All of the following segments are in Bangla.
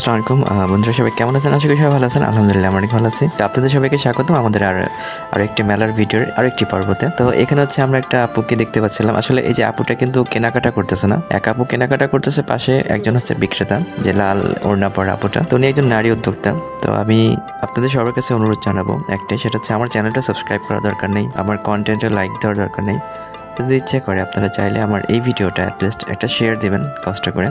আসসালামু আলাইকুম বন্ধুরা, সবাই কেমন আছেন? আশা করি সবাই ভালো আছেন। আলহামদুলিল্লাহ আমরা অনেক ভালো আছি। তো আপনাদের সবাইকে স্বাগতম আমাদের আরেকটি মেলার ভিডিওর আরেকটি পর্বতে। তো এখানে হচ্ছে আমরা একটা আপুকে দেখতে পাচ্ছিলাম। আসলে এই যে আপুটা কিন্তু কেনাকাটা করতেছে না, এক আপু কেনাকাটা করতেছে, পাশে একজন হচ্ছে বিক্রেতা, যে লাল ওড়না পরা আপুটা। তো উনি একজন নারী উদ্যোক্তা। তো আমি আপনাদের সবার কাছে অনুরোধ জানাবো একটাই, সেটা হচ্ছে আমার চ্যানেলটা সাবস্ক্রাইব করা দরকার নেই, আমার কন্টেন্টে লাইক দেওয়ার দরকার নেই। যদি ইচ্ছে করে আপনারা চাইলে আমার এই ভিডিওটা অ্যাটলিস্ট একটা শেয়ার দেবেন কষ্ট করে।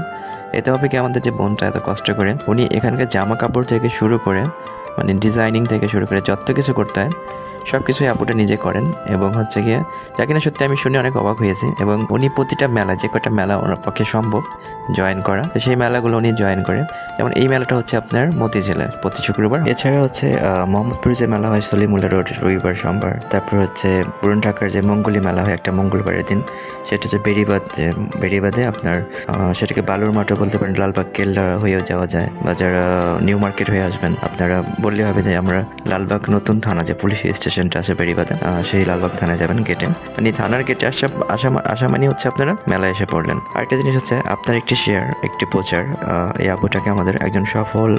এতে হবে কি, আমাদের যে বোনটা এত কষ্ট করে উনি এখানকার জামা কাপড় থেকে শুরু করে মানে ডিজাইনিং থেকে শুরু করে যত কিছু করতে হয় সব কিছুই আপুটা নিজে করেন। এবং হচ্ছে গিয়ে যা কিনা সত্যি আমি শুনে অনেক অবাক হয়েছি। এবং উনি প্রতিটা মেলা, যে কটা মেলা ওনার পক্ষে সম্ভব জয়েন করা, সেই মেলাগুলো উনি জয়েন করে। যেমন এই মেলাটা হচ্ছে আপনার মতিঝিলে প্রতি শুক্রবার। এছাড়া হচ্ছে মোহাম্মদপুর যে মেলা হয় সলিমুল্লাহ রোড রবিবার সোমবার। তারপর হচ্ছে পুরান ঢাকার যে মঙ্গলী মেলা হয় একটা মঙ্গলবারের দিন, সেটা হচ্ছে বেড়িবাঁধে আপনার সেটাকে বালুর মাঠও বলতে পারেন, লালবাগ কেল্লা হয়েও যাওয়া যায়। বা যারা নিউ মার্কেট হয়ে আসবেন আপনারা বললে হবে যে আমরা লালবাগ নতুন থানা যে পুলিশ স্টেশনটা আছে বেড়িবাঁধে, সেই লালবাগ থানায় যাবেন গেটে, মানে থানার গেটে আসা মানে হচ্ছে আপনারা মেলায় এসে পড়লেন। আরেকটা জিনিস হচ্ছে আপনার একটি শেয়ার, একটি প্রচার এই আপুটাকে আমাদের একজন সফল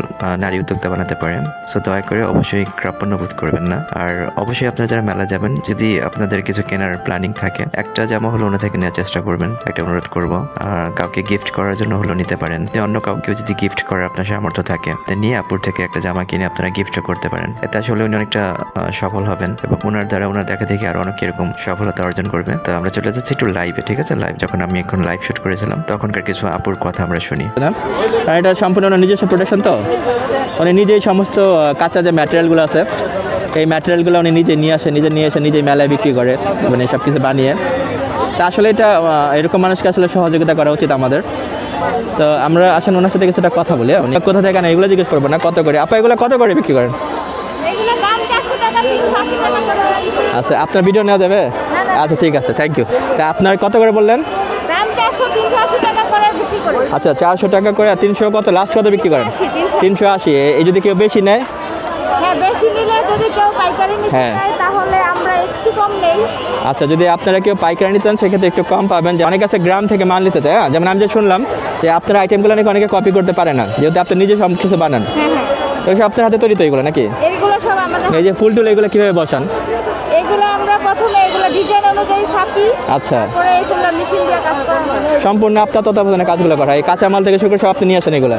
নারী উদ্যোক্তা বানাতে পারে। সো দয়া করে অবশ্যই কৃপণ বোধ করবেন না। আর অবশ্যই আপনারা যারা মেলা যাবেন, যদি আপনাদের কিছু কেনার প্ল্যানিং থাকে, একটা জামা হলো ওনা থেকে নেওয়ার চেষ্টা করবেন, একটা অনুরোধ করবো। আর কাউকে গিফট করার জন্য হলো নিতে পারেন। অন্য কাউকে যদি গিফট করার আপনার সামর্থ্য থাকে, নিয়ে আপুর থেকে একটা জামা কিনে আপনারা গিফটও করতে পারেন। এতে আসলে উনি অনেকটা সফল হবেন এবং ওনার দেখা দেখে আরো অনেক এরকম সফলতা অর্জন করবে। তো আমরা চলে যাচ্ছি একটু লাইভে, ঠিক আছে? লাইভ যখন আমি এখন লাইভ শুট করেছিলাম তখনকার কিছু আপুর কথা আমরা শুনি। আর এটা সম্পূর্ণ নিজস্ব প্রোডাকশন, তো উনি নিজেই সমস্ত কাঁচা যে ম্যাটেরিয়ালগুলো আছে এই ম্যাটেরিয়ালগুলো উনি নিজে নিয়ে এসে নিজেই মেলায় বিক্রি করে, মানে সব কিছু বানিয়ে। তা আসলে এটা এরকম মানুষকে আসলে সহযোগিতা করা উচিত আমাদের। তো আমরা আসলে ওনার সাথে কিছুটা কথা বলি। উনি কোথা থেকে না এগুলো জিজ্ঞেস করবো না, কত করে আপা এগুলো কত করে বিক্রি করেন? আচ্ছা, আপনার ভিডিও নেওয়া যাবে? আচ্ছা ঠিক আছে, থ্যাংক ইউ। তা আপনার কত করে বললেন? আচ্ছা 400 টাকা করে। 300 কত লাস্ট কত বিক্রি করেন? 380। এই যদি কেউ বেশি নেয়, হ্যাঁ আচ্ছা, যদি আপনারা কেউ পাইকারি নিতে চান সেক্ষেত্রে একটু কম পাবেন। যে অনেক আছে গ্রাম থেকে মাল নিতে চায়, যেমন আমি যে শুনলাম যে আপনার আইটেমগুলো নাকি অনেকে কপি করতে পারে না, যেহেতু আপনি নিজে সব কিছু বানান। তো আপনার হাতে তৈরি তো এগুলো নাকি? এই যে ফুল টুল এগুলো কিভাবে বসান? আচ্ছা, সম্পূর্ণ আপনার তত্ত্বাবধানে কাজগুলো করা, এই কাঁচা মাল থেকে শুরু করে সব আপনি নিয়ে আসেন এগুলো?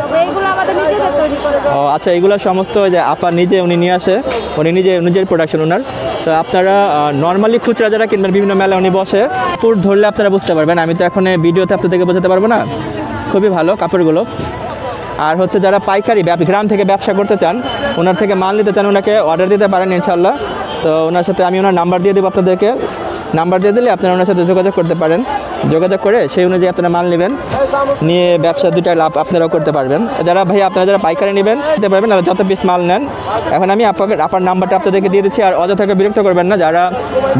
ও আচ্ছা, এগুলো সমস্ত যে আপা উনি নিয়ে আসে, উনি নিজের প্রোডাকশন ওনার। তো আপনারা নর্মালি খুচরা যারা কিনবেন, বিভিন্ন মেলা উনি বসে, কাপড় ধরলে আপনারা বুঝতে পারবেন। আমি তো এখন ভিডিওতে আপনাদেরকে বোঝাতে পারবো না। খুবই ভালো কাপড়গুলো। আর হচ্ছে যারা পাইকারি গ্রাম থেকে ব্যবসা করতে চান, ওনার থেকে মাল নিতে চান, ওনাকে অর্ডার দিতে পারেন ইনশাল্লাহ। তো ওনার সাথে আমি ওনার নাম্বার দিয়ে দেবো আপনাদেরকে। নাম্বার দিয়ে দিলে আপনারা ওনার সাথে যোগাযোগ করতে পারেন। যোগাযোগ করে সেই অনুযায়ী আপনারা মাল নেবেন, নিয়ে ব্যবসা দুইটা লাভ আপনারাও করতে পারবেন। আপনারা যারা পাইকারি নেবেন নিতে পারবেন, আর যত পিস মাল নেন। এখন আমি আপনার নাম্বারটা আপনাদেরকে দিয়ে দিচ্ছি। আর অযথা বিরক্ত করবেন না, যারা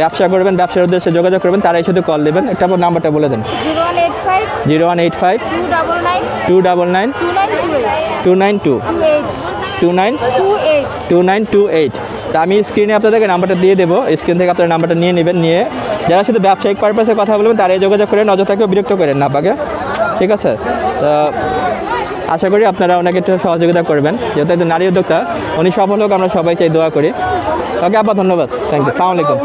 ব্যবসা করবেন, ব্যবসার উদ্দেশ্যে যোগাযোগ করবেন, তারাই শুধু কল দেবেন। একটা আপনার নাম্বারটা বলে দেন। 0185 299 2928। তা আমি স্ক্রিনে আপনাদেরকে নাম্বারটা দিয়ে দেবো, স্ক্রিন থেকে আপনার নাম্বারটা নিয়ে নেবেন। নিয়ে যারা শুধু ব্যবসায়িক পারপাসে কথা বলবেন তারাই যোগাযোগ করেন, অযথাকেও বিরক্ত করেন না আপনাকে, ঠিক আছে? তো আশা করি আপনারা ওনাকে একটু সহযোগিতা করবেন, যেহেতু একজন নারী উদ্যোক্তা। উনি সফল হোক, আমরা সবাই চাই, দোয়া করি। ওকে আপা, ধন্যবাদ, থ্যাংক ইউ, আসসালামু আলাইকুম।